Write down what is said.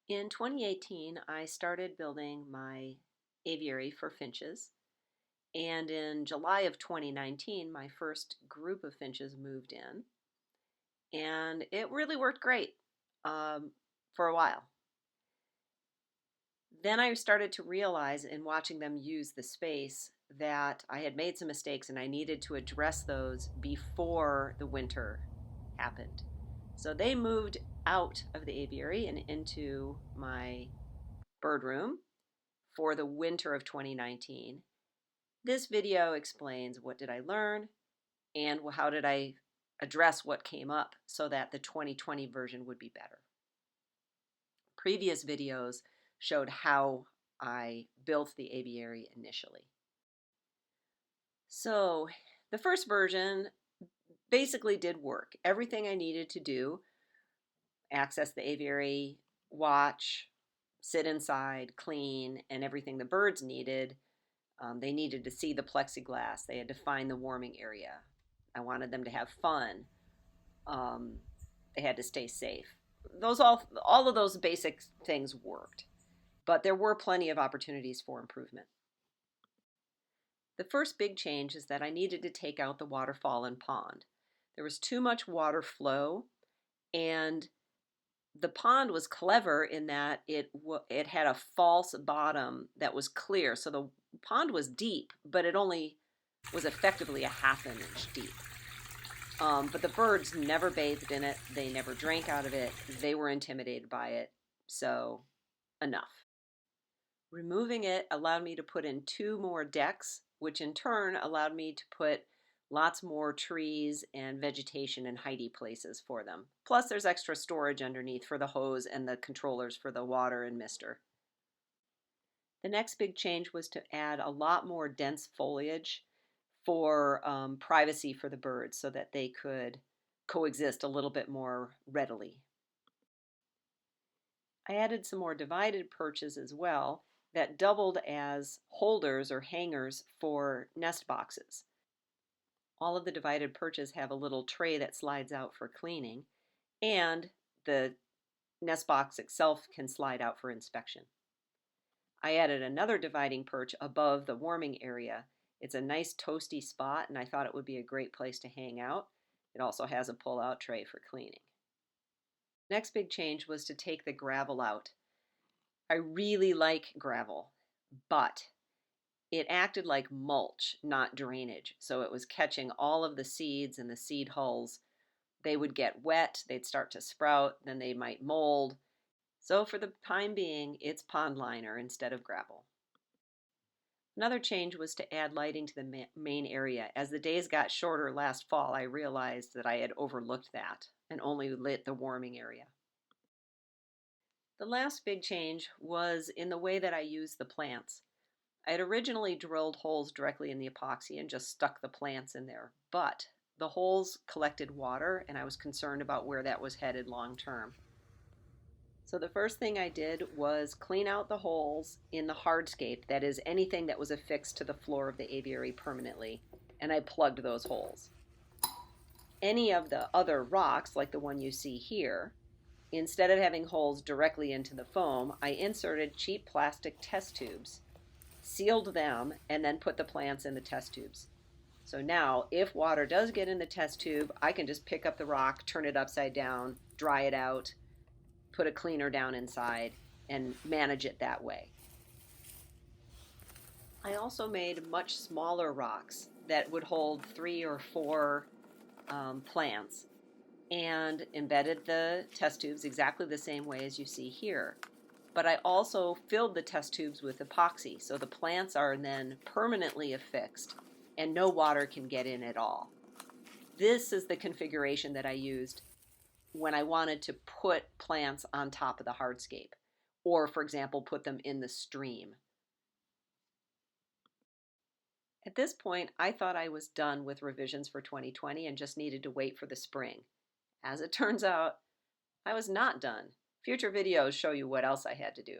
In 2018, I started building my aviary for finches, and in July of 2019, my first group of finches moved in, and it really worked great um, for a while. Then I started to realize in watching them use the space that I had made some mistakes and I needed to address those before the winter happened. So they moved out of the aviary and into my bird room for the winter of 2019. This video explains what did I learn and how did I address what came up so that the 2020 version would be better. Previous videos showed how I built the aviary initially. So the first version basically did work. Everything I needed to do, access the aviary, watch, sit inside, clean, and everything the birds needed. They needed to see the plexiglass. They had to find the warming area. I wanted them to have fun. Um, they had to stay safe. All of those basic things worked, but there were plenty of opportunities for improvement. The first big change is that I needed to take out the waterfall and pond. There was too much water flow, and the pond was clever in that it had a false bottom that was clear. So the pond was deep, but it only was effectively a half an inch deep. But the birds never bathed in it. They never drank out of it. They were intimidated by it. So enough. Removing it allowed me to put in 2 more decks, which in turn allowed me to put lots more trees and vegetation and hidey places for them. Plus there's extra storage underneath for the hose and the controllers for the water and mister. The next big change was to add a lot more dense foliage for privacy for the birds so that they could coexist a little bit more readily. I added some more divided perches as well that doubled as holders or hangers for nest boxes. All of the divided perches have a little tray that slides out for cleaning, and the nest box itself can slide out for inspection. I added another dividing perch above the warming area. It's a nice toasty spot, and I thought it would be a great place to hang out. It also has a pull-out tray for cleaning. Next big change was to take the gravel out. I really like gravel, but it acted like mulch, not drainage. So it was catching all of the seeds and the seed hulls. They would get wet, they'd start to sprout, then they might mold. So for the time being, it's pond liner instead of gravel. Another change was to add lighting to the main area. As the days got shorter last fall, I realized that I had overlooked that and only lit the warming area. The last big change was in the way that I used the plants. I had originally drilled holes directly in the epoxy and just stuck the plants in there, but the holes collected water and I was concerned about where that was headed long term. So the first thing I did was clean out the holes in the hardscape, that is anything that was affixed to the floor of the aviary permanently, and I plugged those holes. Any of the other rocks, like the one you see here, instead of having holes directly into the foam, I inserted cheap plastic test tubes, sealed them, and then put the plants in the test tubes. So now, if water does get in the test tube, I can just pick up the rock, turn it upside down, dry it out, put a cleaner down inside, and manage it that way. I also made much smaller rocks that would hold 3 or 4 plants and embedded the test tubes exactly the same way as you see here. But I also filled the test tubes with epoxy, so the plants are then permanently affixed and no water can get in at all. This is the configuration that I used when I wanted to put plants on top of the hardscape, or for example, put them in the stream. At this point, I thought I was done with revisions for 2020 and just needed to wait for the spring. As it turns out, I was not done. Future videos show you what else I had to do.